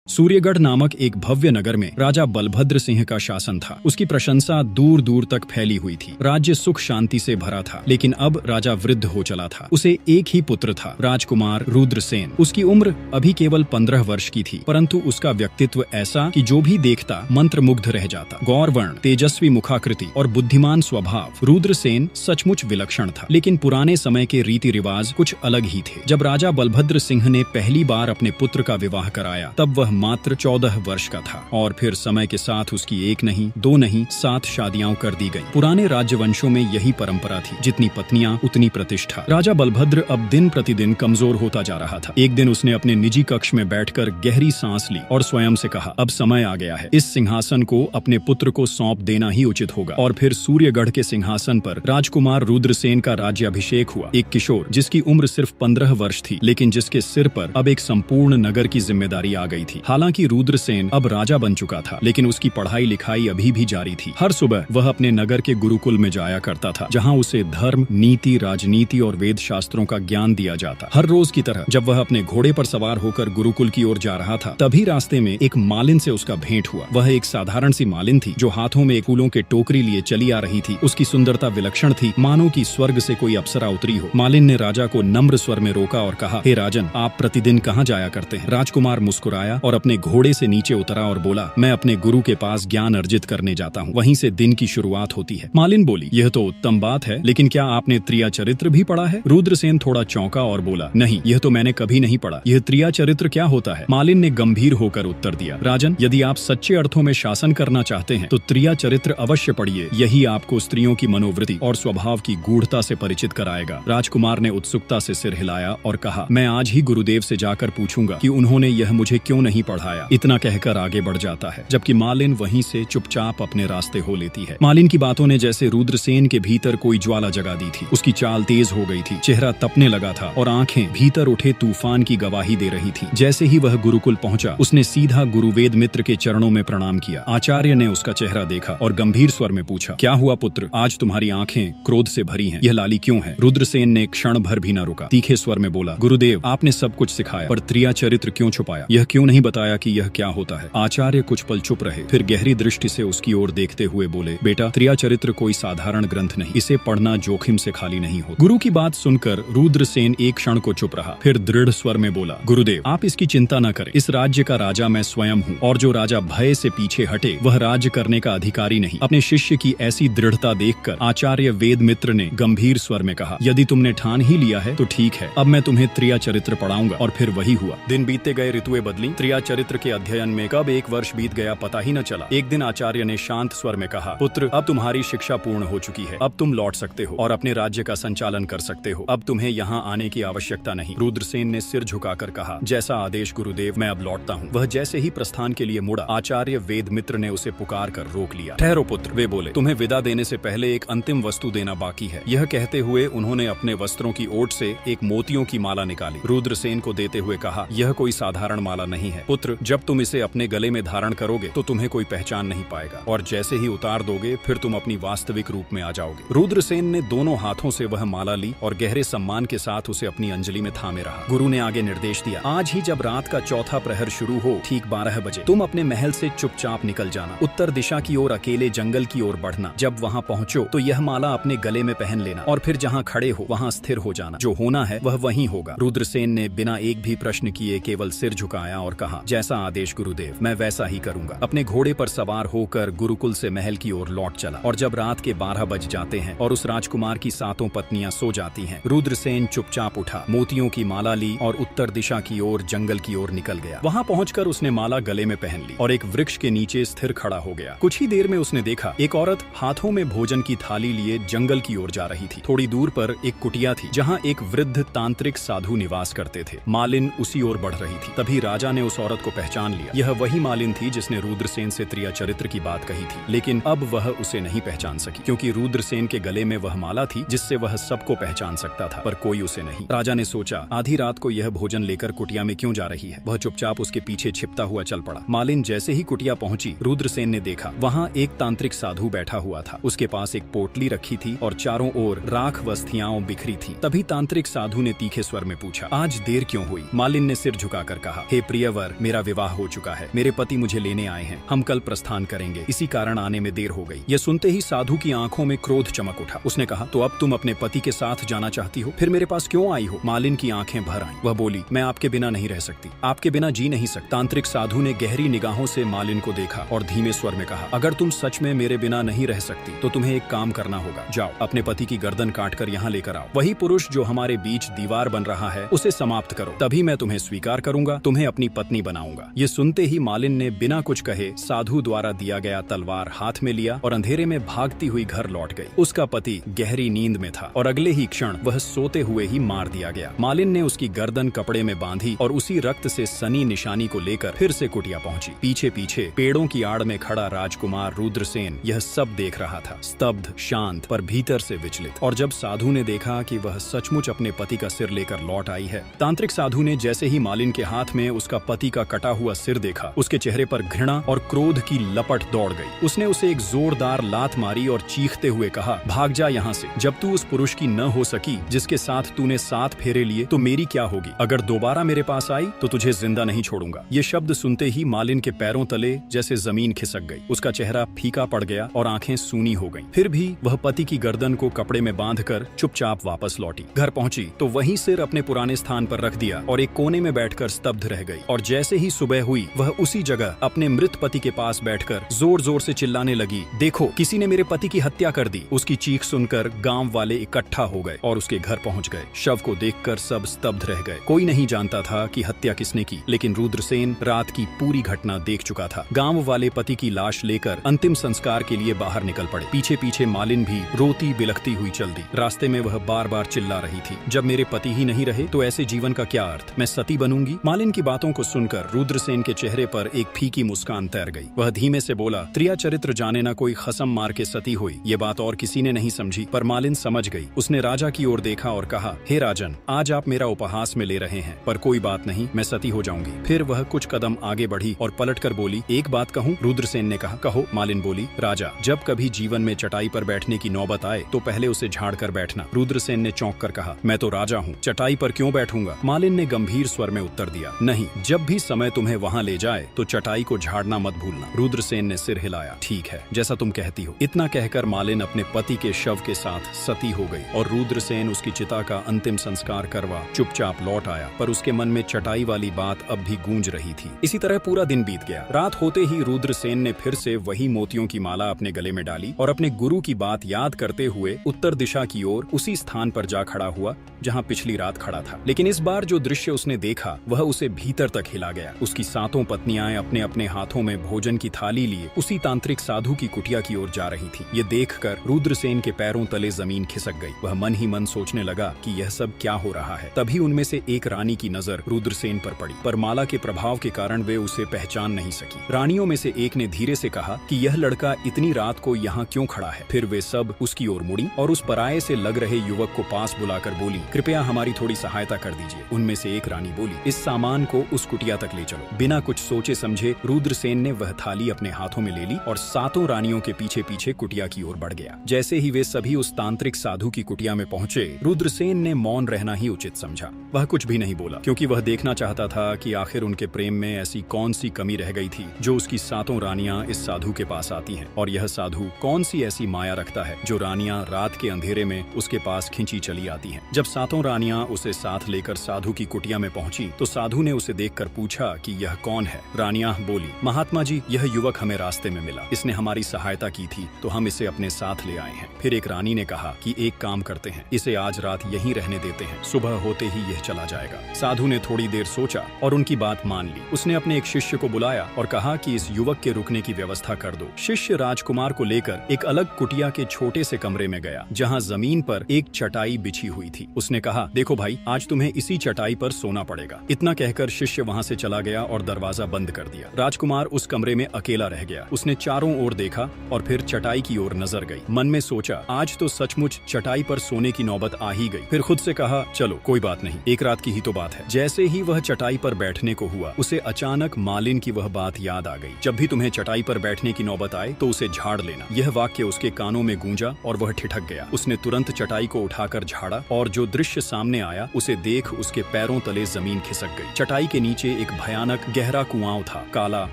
सूर्यगढ़ नामक एक भव्य नगर में राजा बलभद्र सिंह का शासन था। उसकी प्रशंसा दूर दूर तक फैली हुई थी। राज्य सुख शांति से भरा था, लेकिन अब राजा वृद्ध हो चला था। उसे एक ही पुत्र था, राजकुमार रुद्रसेन। उसकी उम्र अभी केवल 15 वर्ष की थी, परंतु उसका व्यक्तित्व ऐसा कि जो भी देखता मंत्रमुग्ध रह जाता। गौरवर्ण, तेजस्वी मुखाकृति और बुद्धिमान स्वभाव, रुद्रसेन सचमुच विलक्षण था। लेकिन पुराने समय के रीति रिवाज कुछ अलग ही थे। जब राजा बलभद्र सिंह ने पहली बार अपने पुत्र का विवाह कराया, तब वह मात्र 14 वर्ष का था, और फिर समय के साथ उसकी एक नहीं, दो नहीं, 7 शादियां कर दी गईं। पुराने राज्यवंशों में यही परंपरा थी, जितनी पत्नियां उतनी प्रतिष्ठा। राजा बलभद्र अब दिन प्रतिदिन कमजोर होता जा रहा था। एक दिन उसने अपने निजी कक्ष में बैठकर गहरी सांस ली और स्वयं से कहा, अब समय आ गया है, इस सिंहासन को अपने पुत्र को सौंप देना ही उचित होगा। और फिर सूर्यगढ़ के सिंहासन पर राजकुमार रुद्रसेन का राज्याभिषेक हुआ। एक किशोर जिसकी उम्र सिर्फ 15 वर्ष थी, लेकिन जिसके सिर पर अब एक संपूर्ण नगर की जिम्मेदारी आ गई थी। हालांकि रुद्रसेन अब राजा बन चुका था, लेकिन उसकी पढ़ाई लिखाई अभी भी जारी थी। हर सुबह वह अपने नगर के गुरुकुल में जाया करता था, जहां उसे धर्म, नीति, राजनीति और वेद शास्त्रों का ज्ञान दिया जाता। हर रोज की तरह जब वह अपने घोड़े पर सवार होकर गुरुकुल की ओर जा रहा था, तभी रास्ते में एक मालिन से उसका भेंट हुआ। वह एक साधारण सी मालिन थी, जो हाथों में फूलों के टोकरी लिए चली आ रही थी। उसकी सुंदरता विलक्षण थी, मानो कि स्वर्ग से कोई अप्सरा उतरी हो। मालिन ने राजा को नम्र स्वर में रोका और कहा, हे राजन, आप प्रतिदिन कहाँ जाया करते हैं? राजकुमार मुस्कुराया और अपने घोड़े से नीचे उतरा और बोला, मैं अपने गुरु के पास ज्ञान अर्जित करने जाता हूँ, वहीं से दिन की शुरुआत होती है। मालिन बोली, यह तो उत्तम बात है, लेकिन क्या आपने त्रिया चरित्र भी पढ़ा है? रुद्रसेन थोड़ा चौंका और बोला, नहीं, यह तो मैंने कभी नहीं पढ़ा। यह त्रिया चरित्र क्या होता है? मालिन ने गंभीर होकर उत्तर दिया, राजन, यदि आप सच्चे अर्थों में शासन करना चाहते हैं तो त्रिया चरित्र अवश्य पढ़िए। यही आपको स्त्रियों की मनोवृत्ति और स्वभाव की गूढ़ता से परिचित कराएगा। राजकुमार ने उत्सुकता से सिर हिलाया और कहा, मैं आज ही गुरुदेव से जाकर पूछूंगा कि उन्होंने यह मुझे क्यों नहीं पढ़ाया। इतना कहकर आगे बढ़ जाता है, जबकि मालिन वहीं से चुपचाप अपने रास्ते हो लेती है। मालिन की बातों ने जैसे रुद्रसेन के भीतर कोई ज्वाला जगा दी थी। उसकी चाल तेज हो गई थी, चेहरा तपने लगा था और आंखें भीतर उठे तूफान की गवाही दे रही थी। जैसे ही वह गुरुकुल पहुंचा, उसने सीधा गुरुवेद मित्र के चरणों में प्रणाम किया। आचार्य ने उसका चेहरा देखा और गंभीर स्वर में पूछा, क्या हुआ पुत्र, आज तुम्हारी आंखें क्रोध से भरी हैं, यह लाली क्यों है? रुद्रसेन ने क्षण भर भी न रुका, तीखे स्वर में बोला, गुरुदेव, आपने सब कुछ सिखाया, पर त्रिया चरित्र क्यों छुपाया? यह क्यों नहीं बताया कि यह क्या होता है? आचार्य कुछ पल चुप रहे, फिर गहरी दृष्टि से उसकी ओर देखते हुए बोले, बेटा, त्रिया चरित्र कोई साधारण ग्रंथ नहीं, इसे पढ़ना जोखिम से खाली नहीं होता। गुरु की बात सुनकर रुद्रसेन एक क्षण को चुप रहा, फिर दृढ़ स्वर में बोला, गुरुदेव, आप इसकी चिंता न करें, इस राज्य का राजा मैं स्वयं हूँ, और जो राजा भय से पीछे हटे वह राज्य करने का अधिकारी नहीं। अपने शिष्य की ऐसी दृढ़ता देखकर आचार्य वेद मित्र ने गंभीर स्वर में कहा, यदि तुमने ठान ही लिया है तो ठीक है, अब मैं तुम्हें त्रिया चरित्र पढ़ाऊंगा। और फिर वही हुआ। दिन बीतते गए, ऋतुएं बदली। त्रिया चरित्र के अध्ययन में कब 1 वर्ष बीत गया पता ही न चला। एक दिन आचार्य ने शांत स्वर में कहा, पुत्र, अब तुम्हारी शिक्षा पूर्ण हो चुकी है, अब तुम लौट सकते हो और अपने राज्य का संचालन कर सकते हो। अब तुम्हें यहाँ आने की आवश्यकता नहीं। रुद्रसेन ने सिर झुकाकर कहा, जैसा आदेश गुरुदेव, मैं अब लौटता हूँ। वह जैसे ही प्रस्थान के लिए मुड़ा, आचार्य वेद मित्र ने उसे पुकार कर रोक लिया। ठहरो पुत्र, वे बोले, तुम्हें विदा देने से पहले एक अंतिम वस्तु देना बाकी है। यह कहते हुए उन्होंने अपने वस्त्रों की ओट से एक मोतियों की माला निकाली। रुद्रसेन को देते हुए कहा, यह कोई साधारण माला नहीं है पुत्र, जब तुम इसे अपने गले में धारण करोगे तो तुम्हें कोई पहचान नहीं पाएगा, और जैसे ही उतार दोगे फिर तुम अपनी वास्तविक रूप में आ जाओगे। रुद्रसेन ने दोनों हाथों से वह माला ली और गहरे सम्मान के साथ उसे अपनी अंजलि में थामे रहा। गुरु ने आगे निर्देश दिया, आज ही जब रात का चौथा प्रहर शुरू हो, ठीक 12 बजे तुम अपने महल से चुपचाप निकल जाना। उत्तर दिशा की ओर अकेले जंगल की ओर बढ़ना। जब वहाँ पहुँचो तो यह माला अपने गले में पहन लेना, और फिर जहाँ खड़े हो वहाँ स्थिर हो जाना। जो होना है वह वहीं होगा। रुद्रसेन ने बिना एक भी प्रश्न किए केवल सिर झुकाया और कहा, जैसा आदेश गुरुदेव, मैं वैसा ही करूंगा। अपने घोड़े पर सवार होकर गुरुकुल से महल की ओर लौट चला। और जब रात के 12 बज जाते हैं और उस राजकुमार की 7 पत्नियां सो जाती हैं, रुद्रसेन चुपचाप उठा, मोतियों की माला ली और उत्तर दिशा की ओर जंगल की ओर निकल गया। वहां पहुंचकर उसने माला गले में पहन ली और एक वृक्ष के नीचे स्थिर खड़ा हो गया। कुछ ही देर में उसने देखा, एक औरत हाथों में भोजन की थाली लिए जंगल की ओर जा रही थी। थोड़ी दूर पर एक कुटिया थी, जहाँ एक वृद्ध तांत्रिक साधु निवास करते थे। मालिन उसी ओर बढ़ रही थी। तभी राजा ने उस औरत को पहचान लिया। यह वही मालिन थी जिसने रुद्रसेन से त्रिया चरित्र की बात कही थी, लेकिन अब वह उसे नहीं पहचान सकी, क्योंकि रुद्रसेन के गले में वह माला थी जिससे वह सबको पहचान सकता था, पर कोई उसे नहीं। राजा ने सोचा, आधी रात को यह भोजन लेकर कुटिया में क्यों जा रही है? वह चुपचाप उसके पीछे छिपता हुआ चल पड़ा। मालिन जैसे ही कुटिया पहुंची, रुद्रसेन ने देखा वहाँ एक तांत्रिक साधु बैठा हुआ था। उसके पास एक पोटली रखी थी और चारों ओर राख वस्तियां बिखरी थी। तभी तांत्रिक साधु ने तीखे स्वर में पूछा, आज देर क्यों हुई? मालिन ने सिर झुकाकर कहा, हे प्रियवर, मेरा विवाह हो चुका है, मेरे पति मुझे लेने आए हैं, हम कल प्रस्थान करेंगे, इसी कारण आने में देर हो गई। यह सुनते ही साधु की आंखों में क्रोध चमक उठा। उसने कहा, तो अब तुम अपने पति के साथ जाना चाहती हो, फिर मेरे पास क्यों आई हो? मालिन की आंखें भर आईं। वह बोली, मैं आपके बिना नहीं रह सकती, आपके बिना जी नहीं सकती। तांत्रिक साधु ने गहरी निगाहों से मालिन को देखा और धीमे स्वर में कहा, अगर तुम सच में मेरे बिना नहीं रह सकती तो तुम्हें एक काम करना होगा। जाओ, अपने पति की गर्दन काटकर यहाँ लेकर आओ। वही पुरुष जो हमारे बीच दीवार बन रहा है उसे समाप्त करो, तभी मैं तुम्हें स्वीकार करूंगा, तुम्हें अपनी पत्नी बनाऊंगा। ये सुनते ही मालिन ने बिना कुछ कहे साधु द्वारा दिया गया तलवार हाथ में लिया और अंधेरे में भागती हुई घर लौट गई। उसका पति गहरी नींद में था और अगले ही क्षण वह सोते हुए ही मार दिया गया। मालिन ने उसकी गर्दन कपड़े में बांधी और उसी रक्त से सनी निशानी को लेकर फिर से कुटिया पहुंची। पीछे पीछे पेड़ों की आड़ में खड़ा राजकुमार रुद्रसेन यह सब देख रहा था, स्तब्ध, शांत, पर भीतर से विचलित। और जब साधु ने देखा कि वह सचमुच अपने पति का सिर लेकर लौट आई है, तांत्रिक साधु ने जैसे ही मालिन के हाथ में उसका पति का कटा हुआ सिर देखा, उसके चेहरे पर घृणा और क्रोध की लपट दौड़ गई। उसने उसे एक जोरदार लात मारी और चीखते हुए कहा, भाग जा यहाँ से। जब तू उस पुरुष की न हो सकी जिसके साथ तूने 7 फेरे लिए, तो मेरी क्या होगी? अगर दोबारा मेरे पास आई तो तुझे जिंदा नहीं छोड़ूंगा। ये शब्द सुनते ही मालिन के पैरों तले जैसे जमीन खिसक गई। उसका चेहरा फीका पड़ गया और आंखें सूनी हो गईं। फिर भी वह पति की गर्दन को कपड़े में बांधकर चुपचाप वापस लौटी। घर पहुंची तो वहीं सिर अपने पुराने स्थान पर रख दिया और एक कोने में बैठकर स्तब्ध रह गई। और जैसे ही सुबह हुई, वह उसी जगह अपने मृत पति के पास बैठकर जोर जोर से चिल्लाने लगी, देखो, किसी ने मेरे पति की हत्या कर दी। उसकी चीख सुनकर गांव वाले इकट्ठा हो गए और उसके घर पहुंच गए। शव को देखकर सब स्तब्ध रह गए। कोई नहीं जानता था कि हत्या किसने की, लेकिन रुद्रसेन रात की पूरी घटना देख चुका था। गांव वाले पति की लाश लेकर अंतिम संस्कार के लिए बाहर निकल पड़े। पीछे पीछे मालिन भी रोती बिलखती हुई चल दी। रास्ते में वह बार बार चिल्ला रही थी, जब मेरे पति ही नहीं रहे तो ऐसे जीवन का क्या अर्थ? मैं सती बनूंगी। मालिन की बातों को सुनकर रुद्रसेन के चेहरे पर एक फीकी मुस्कान तैर गई। वह धीमे से बोला, त्रिया चरित्र जाने ना कोई खसम मार के सती हुई। ये बात और किसी ने नहीं समझी, पर मालिन समझ गई। उसने राजा की ओर देखा और कहा, हे राजन, आज आप मेरा उपहास में ले रहे हैं, पर कोई बात नहीं, मैं सती हो जाऊंगी। फिर वह कुछ कदम आगे बढ़ी और पलटकर बोली, एक बात कहूँ? रुद्रसेन ने कहा, कहो। मालिन बोली, राजा, जब कभी जीवन में चटाई पर बैठने की नौबत आए तो पहले उसे झाड़ कर बैठना। रुद्रसेन ने चौंक कर कहा, मैं तो राजा हूँ, चटाई पर क्यों बैठूंगा? मालिन ने गंभीर स्वर में उत्तर दिया, नहीं, जब भी समय तुम्हें वहाँ ले जाए तो चटाई को झाड़ना मत भूलना। रुद्रसेन ने सिर हिलाया, ठीक है, जैसा तुम कहती हो। इतना कहकर मालिन अपने पति के शव के साथ सती हो गई और रुद्रसेन उसकी चिता का अंतिम संस्कार करवा चुपचाप लौट आया, पर उसके मन में चटाई वाली बात अब भी गूंज रही थी। इसी तरह पूरा दिन बीत गया। रात होते ही रुद्रसेन ने फिर से वही मोतियों की माला अपने गले में डाली और अपने गुरु की बात याद करते हुए उत्तर दिशा की ओर उसी स्थान पर जा खड़ा हुआ जहाँ पिछली रात खड़ा था। लेकिन इस बार जो दृश्य उसने देखा वह उसे भीतर तक हिला गया। उसकी 7 पत्नियां अपने अपने हाथों में भोजन की थाली लिए उसी तांत्रिक साधु की कुटिया की ओर जा रही थी। ये देखकर रुद्रसेन के पैरों तले जमीन खिसक गई। वह मन ही मन सोचने लगा कि यह सब क्या हो रहा है। तभी उनमें से एक रानी की नजर रुद्रसेन पर पड़ी, पर माला के प्रभाव के कारण वे उसे पहचान नहीं सकी। रानियों में से एक ने धीरे से कहा कि यह लड़का इतनी रात को यहाँ क्यों खड़ा है? फिर वे सब उसकी ओर मुड़ी और उस पराये से लग रहे युवक को पास बुलाकर बोली, कृपया हमारी थोड़ी सहायता कर दीजिए। उनमें से एक रानी बोली, इस सामान को उस कुटिया तक ले चलो। बिना कुछ सोचे समझे रुद्रसेन ने वह थाली अपने हाथों में ले ली और 7 रानियों के पीछे पीछे कुटिया की ओर बढ़ गया। जैसे ही वे सभी उस तांत्रिक साधु की कुटिया में पहुंचे, रुद्रसेन ने मौन रहना ही उचित समझा। वह कुछ भी नहीं बोला, क्योंकि वह देखना चाहता था कि आखिर उनके प्रेम में ऐसी कौन सी कमी रह गई थी जो उसकी 7 रानियां इस साधु के पास आती हैं, और यह साधु कौन सी ऐसी माया रखता है जो रानियां रात के अंधेरे में उसके पास खिंची चली आती हैं। जब 7 रानियां उसे साथ लेकर साधु की कुटिया में पहुंची तो साधु ने उसे देखकर पूछा कि यह कौन है? रानियां बोली, महात्मा जी, यह युवक हमें रास्ते में मिला, इसने हमारी सहायता की थी तो हम इसे अपने साथ ले आए हैं। फिर एक रानी ने कहा कि एक काम करते हैं, इसे आज रात यहीं रहने देते हैं, सुबह होते ही यह चला जाएगा। साधु ने थोड़ी देर सोचा और उनकी बात मान ली। उसने अपने एक शिष्य को बुलाया और कहा कि इस युवक के रुकने की व्यवस्था कर दो। शिष्य राजकुमार को लेकर एक अलग कुटिया के छोटे से कमरे में गया जहाँ जमीन पर एक चटाई बिछी हुई थी। उसने कहा, देखो भाई, आज तुम्हें इसी चटाई पर सोना पड़ेगा। इतना कहकर शिष्य वहाँ से चला गया और दरवाजा बंद कर दिया। राजकुमार उस कमरे में अकेला रह गया। उसने चारों ओर देखा और फिर चटाई की ओर नजर गई। मन में सोचा, आज तो सचमुच चटाई पर सोने की नौबत आ ही गई। फिर खुद से कहा, चलो कोई बात नहीं, एक रात की ही तो बात है। जैसे ही वह चटाई पर बैठने को हुआ, उसे अचानक मालिन की वह बात याद आ गई, जब भी तुम्हें चटाई पर बैठने की नौबत आए तो उसे झाड़ लेना। यह वाक्य उसके कानों में गूंजा और वह ठिठक गया। उसने तुरंत चटाई को उठाकर झाड़ा और जो दृश्य सामने आया उसे देख उसके पैरों तले जमीन खिसक गई। चटाई के नीचे एक भयानक गहरा कुआं था, काला,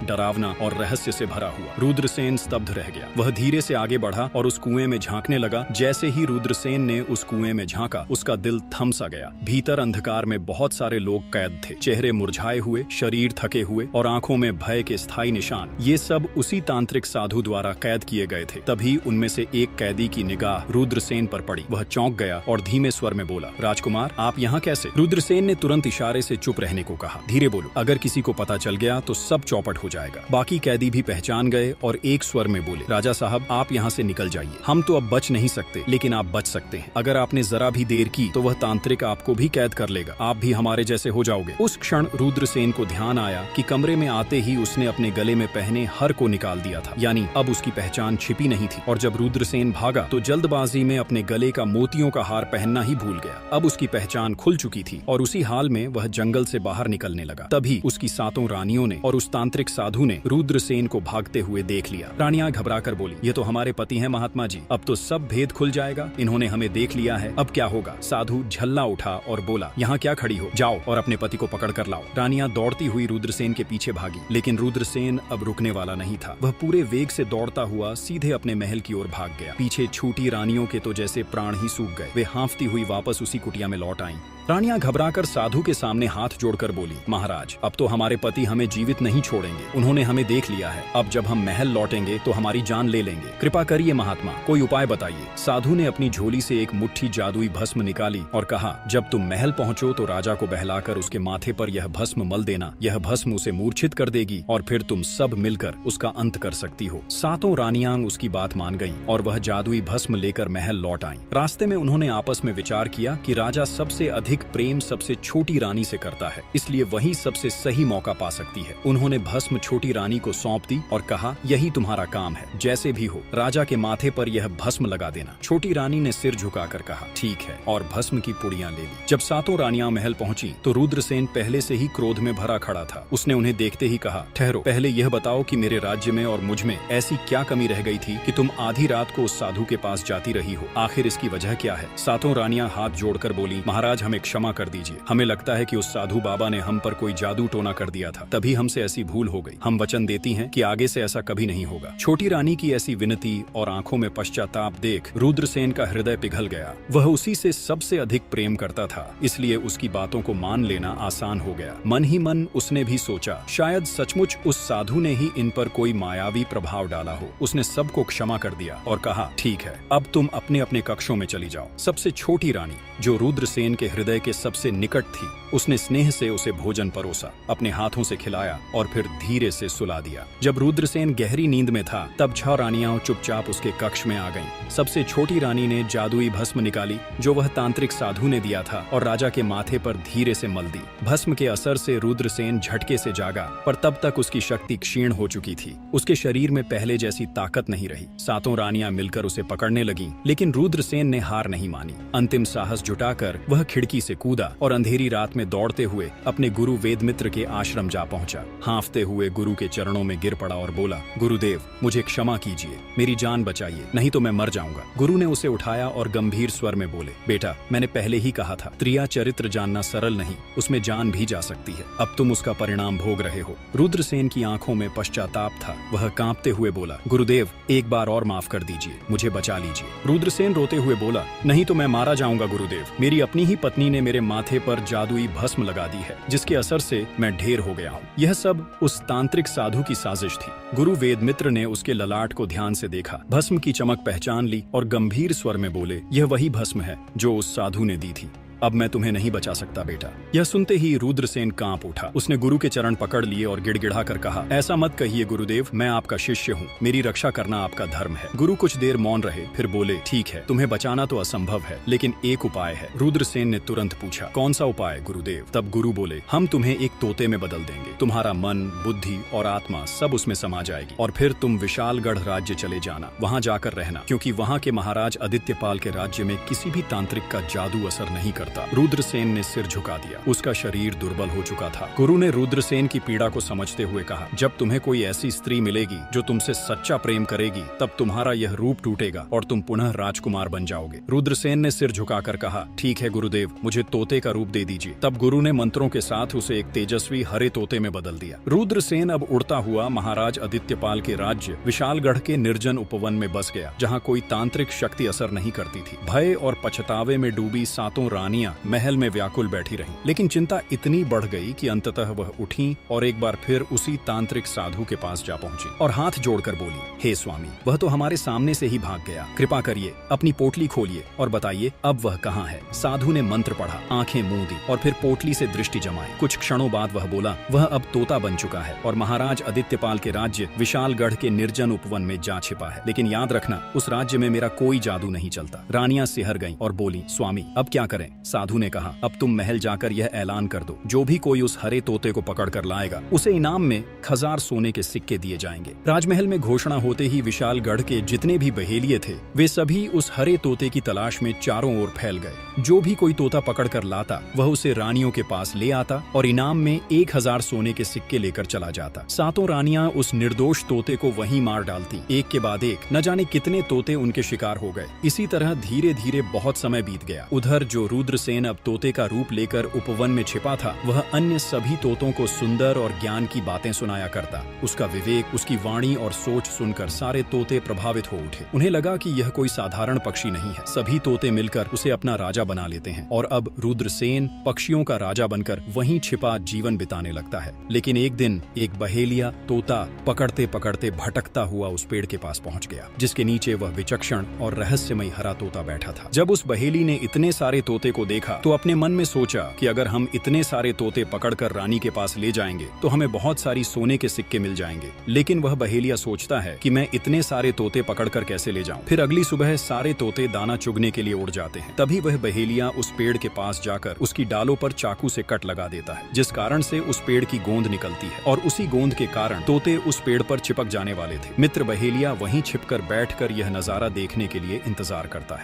डरावना और रहस्य से भरा हुआ। रुद्रसेन स्तब्ध रह गया। वह धीरे से आगे बढ़ा और उस कुएं में झांकने लगा। जैसे ही रुद्रसेन ने उस कुएं में झांका, उसका दिल थम सा गया। भीतर अंधकार में बहुत सारे लोग कैद थे, चेहरे मुरझाए हुए, शरीर थके हुए और आंखों में भय के स्थायी निशान। ये सब उसी तांत्रिक साधु द्वारा कैद किए गए थे। तभी उनमें से एक कैदी की निगाह रुद्रसेन पर पड़ी। वह चौंक गया और धीमे स्वर में बोला, राजकुमार, आप यहाँ कैसे? रुद्रसेन ने तुरंत इशारे से चुप रहने को कहा। धीरे बोलो, अगर किसी को पता चल गया तो सब चौपट हो जाएगा। बाकी कैदी भी पहचान गए और एक स्वर में बोले, राजा साहब, आप यहाँ से निकल जाइए। हम तो अब बच नहीं सकते, लेकिन आप बच सकते हैं। अगर आपने जरा भी देर की तो वह तांत्रिक आपको भी कैद कर लेगा। आप भी हमारे जैसे हो जाओगे। उस क्षण रुद्रसेन को ध्यान आया कि कमरे में आते ही उसने अपने गले में पहने हर को निकाल दिया था, यानी अब उसकी पहचान छिपी नहीं थी। और जब रुद्रसेन भागा तो जल्दबाजी में अपने गले का मोतियों का हार पहनना ही भूल गया। अब उसकी पहचान खुल चुकी थी और उसी हाल में वह जंगल से बाहर निकलने लगा। तभी उसकी 7 रानियों ने और उस तांत्रिक साधु ने रुद्रसेन को भागते हुए देख लिया। रानियां घबराकर बोली, ये तो हमारे पति हैं महात्मा जी, अब तो सब भेद खुल जाएगा। इन्होंने हमें देख लिया है, अब क्या होगा? साधु झल्ला उठा और बोला, यहाँ क्या खड़ी हो, जाओ और अपने पति को पकड़ कर लाओ। रानियां दौड़ती हुई रुद्रसेन के पीछे भागी, लेकिन रुद्रसेन अब रुकने वाला नहीं था। वह पूरे वेग से दौड़ता हुआ सीधे अपने महल की ओर भाग गया। पीछे छूटी रानियों के तो जैसे प्राण ही सूख गए। वे हांफती हुई वापस उसी कुटिया में लौट आईं। रानियां घबराकर साधु के सामने हाथ जोड़कर बोली, महाराज, अब तो हमारे पति हमें जीवित नहीं छोड़ेंगे। उन्होंने हमें देख लिया है। अब जब हम महल लौटेंगे तो हमारी जान ले लेंगे। कृपा करिए महात्मा, कोई उपाय बताइए। साधु ने अपनी झोली से एक मुट्ठी जादुई भस्म निकाली और कहा, जब तुम महल पहुंचो तो राजा को बहलाकर उसके माथे पर यह भस्म मल देना। यह भस्म उसे मूर्छित कर देगी और फिर तुम सब मिलकर उसका अंत कर सकती हो। 7 रानियां उसकी बात मान गईं और वह जादुई भस्म लेकर महल लौट आईं। रास्ते में उन्होंने आपस में विचार किया कि राजा सबसे अधिक प्रेम सबसे छोटी रानी से करता है, इसलिए वही सबसे सही मौका पा सकती है। उन्होंने भस्म छोटी रानी को सौंप दी और कहा, यही तुम्हारा काम है, जैसे भी हो राजा के माथे पर यह भस्म लगा देना। छोटी रानी ने सिर झुकाकर कहा, ठीक है, और भस्म की पुड़ियां ले ली। जब 7 रानियां महल पहुंची तो रुद्रसेन पहले से ही क्रोध में भरा खड़ा था। उसने उन्हें देखते ही कहा, ठहरो, पहले यह बताओ कि मेरे राज्य में और मुझ में ऐसी क्या कमी रह गई थी कि तुम आधी रात को उस साधु के पास जाती रही हो? आखिर इसकी वजह क्या है? 7 रानियां हाथ जोड़कर बोली, महाराज, हमें क्षमा कर दीजिए। हमें लगता है कि उस साधु बाबा ने हम पर कोई जादू टोना कर दिया था, तभी हमसे ऐसी भूल हो गई। हम वचन देती हैं कि आगे से ऐसा कभी नहीं होगा। छोटी रानी की ऐसी विनती और आंखों में पश्चाताप देख रुद्रसेन का हृदय पिघल गया। वह उसी से सबसे अधिक प्रेम करता था, इसलिए उसकी बातों को मान लेना आसान हो गया। मन ही मन उसने भी सोचा, शायद सचमुच उस साधु ने ही इन पर कोई मायावी प्रभाव डाला हो। उसने सबको क्षमा कर दिया और कहा, ठीक है, अब तुम अपने अपने कक्षों में चली जाओ। सबसे छोटी रानी, जो रुद्रसेन के हृदय के सबसे निकट थी, उसने स्नेह से उसे भोजन परोसा, अपने हाथों से खिलाया और फिर धीरे से सुला दिया। जब रुद्रसेन गहरी नींद में था तब 6 रानियां चुपचाप उसके कक्ष में आ गईं। सबसे छोटी रानी ने जादुई भस्म निकाली जो वह तांत्रिक साधु ने दिया था और राजा के माथे पर धीरे से मल दी। भस्म के असर से रुद्रसेन झटके से जागा, पर तब तक उसकी शक्ति क्षीण हो चुकी थी। उसके शरीर में पहले जैसी ताकत नहीं रही। 7 रानियां मिलकर उसे पकड़ने लगीं, लेकिन रुद्रसेन ने हार नहीं मानी। अंतिम साहस जुटाकर वह खिड़की से कूदा और अंधेरी रात में दौड़ते हुए अपने गुरु वेदमित्र के आश्रम जा पहुंचा। हांफते हुए गुरु के चरणों में गिर पड़ा और बोला, गुरुदेव, मुझे क्षमा कीजिए, मेरी जान बचाइए, नहीं तो मैं मर जाऊंगा। गुरु ने उसे उठाया और गंभीर स्वर में बोले, बेटा, मैंने पहले ही कहा था, त्रिया चरित्र जानना सरल नहीं, उसमें जान भी जा सकती है। अब तुम उसका परिणाम भोग रहे हो। रुद्रसेन की आंखों में पश्चाताप था। वह कांपते हुए बोला, गुरुदेव, एक बार और माफ कर दीजिए, मुझे बचा लीजिए। रुद्रसेन रोते हुए बोला, नहीं तो मैं मारा जाऊंगा गुरुदेव। मेरी अपनी ही पत्नी ने मेरे माथे पर जादुई भस्म लगा दी है, जिसके असर से मैं ढेर हो गया हूँ। यह सब उस तांत्रिक साधु की साजिश थी। गुरु वेदमित्र ने उसके ललाट को ध्यान से देखा, भस्म की चमक पहचान ली और गंभीर स्वर में बोले, यह वही भस्म है जो उस साधु ने दी थी। अब मैं तुम्हें नहीं बचा सकता बेटा। यह सुनते ही रुद्रसेन कांप उठा। उसने गुरु के चरण पकड़ लिए और गिड़गिड़ा कर कहा, ऐसा मत कहिए गुरुदेव, मैं आपका शिष्य हूँ, मेरी रक्षा करना आपका धर्म है। गुरु कुछ देर मौन रहे, फिर बोले, ठीक है, तुम्हें बचाना तो असंभव है, लेकिन एक उपाय है। रुद्रसेन ने तुरंत पूछा, कौन सा उपाय गुरुदेव? तब गुरु बोले, हम तुम्हें एक तोते में बदल देंगे। तुम्हारा मन, बुद्धि और आत्मा सब उसमें समा जाएगी और फिर तुम विशालगढ़ राज्य चले जाना। वहाँ जाकर रहना, क्योंकि वहाँ के महाराज आदित्यपाल के राज्य में किसी भी तांत्रिक का जादू असर नहीं कर करता। रुद्रसेन ने सिर झुका दिया। उसका शरीर दुर्बल हो चुका था। गुरु ने रुद्रसेन की पीड़ा को समझते हुए कहा, जब तुम्हें कोई ऐसी स्त्री मिलेगी जो तुमसे सच्चा प्रेम करेगी, तब तुम्हारा यह रूप टूटेगा और तुम पुनः राजकुमार बन जाओगे। रुद्रसेन ने सिर झुकाकर कहा, ठीक है गुरुदेव, मुझे तोते का रूप दे दीजिए। तब गुरु ने मंत्रों के साथ उसे एक तेजस्वी हरे तोते में बदल दिया। रुद्रसेन अब उड़ता हुआ महाराज आदित्यपाल के राज्य विशालगढ़ के निर्जन उपवन में बस गया, जहाँ कोई तांत्रिक शक्ति असर नहीं करती थी। भय और पछतावे में डूबी 7 रानियां महल में व्याकुल बैठी रहीं। लेकिन चिंता इतनी बढ़ गई कि अंततः वह उठी और एक बार फिर उसी तांत्रिक साधु के पास जा पहुंची और हाथ जोड़कर बोली, हे स्वामी, वह तो हमारे सामने से ही भाग गया। कृपा करिए, अपनी पोटली खोलिए और बताइए अब वह कहाँ है। साधु ने मंत्र पढ़ा, आंखें मूंद दी और फिर पोटली से दृष्टि जमाई। कुछ क्षणों बाद वह बोला, वह अब तोता बन चुका है और महाराज आदित्यपाल के राज्य विशालगढ़ के निर्जन उपवन में जा छिपा है। लेकिन याद रखना, उस राज्य में मेरा कोई जादू नहीं चलता। रानियां सिहर गईं और बोली, स्वामी अब क्या करें। साधु ने कहा, अब तुम महल जाकर यह ऐलान कर दो, जो भी कोई उस हरे तोते को पकड़ कर लाएगा, उसे इनाम में 1000 सोने के सिक्के दिए जाएंगे। राजमहल में घोषणा होते ही विशालगढ़ के जितने भी बहेलिये थे, वे सभी उस हरे तोते की तलाश में चारों ओर फैल गए। जो भी कोई तोता पकड़ कर लाता, वह उसे रानियों के पास ले आता और इनाम में 1000 सोने के सिक्के लेकर चला जाता। 7 रानियां उस निर्दोष तोते को वहीं मार डालती। एक के बाद एक न जाने कितने तोते उनके शिकार हो गए। इसी तरह धीरे धीरे बहुत समय बीत गया। उधर जो रुद्रसेन अब तोते का रूप लेकर उपवन में छिपा था, वह अन्य सभी तोतों को सुंदर और ज्ञान की बातें सुनाया करता। उसका विवेक, उसकी वाणी और सोच सुनकर सारे तोते प्रभावित हो उठे। उन्हें लगा कि यह कोई साधारण पक्षी नहीं है। सभी तोते मिलकर उसे अपना राजा बना लेते हैं और अब रुद्रसेन पक्षियों का राजा बनकर वहीं छिपा जीवन बिताने लगता है। लेकिन एक दिन एक बहेलिया तोता पकड़ते पकड़ते भटकता हुआ उस पेड़ के पास पहुंच गया, जिसके नीचे वह विचक्षण और रहस्यमयी हरा तोता बैठा था। जब उस बहेली ने इतने सारे तोते को देखा तो अपने मन में सोचा कि अगर हम इतने सारे तोते पकड़कर रानी के पास ले जाएंगे तो हमें बहुत सारी सोने के सिक्के मिल जाएंगे। लेकिन वह बहेलिया सोचता है कि मैं इतने सारे तोते पकड़कर कैसे ले जाऊं। फिर अगली सुबह सारे तोते दाना चुगने के लिए उड़ जाते हैं। तभी वह बहेलिया उस पेड़ के पास जाकर उसकी डालों पर चाकू से कट लगा देता है, जिस कारण से उस पेड़ की गोंद निकलती है और उसी गोंद के कारण तोते उस पेड़ पर चिपक जाने वाले थे। मित्र बहेलिया वहीं छिपकर बैठकर यह नजारा देखने के लिए इंतजार करता है।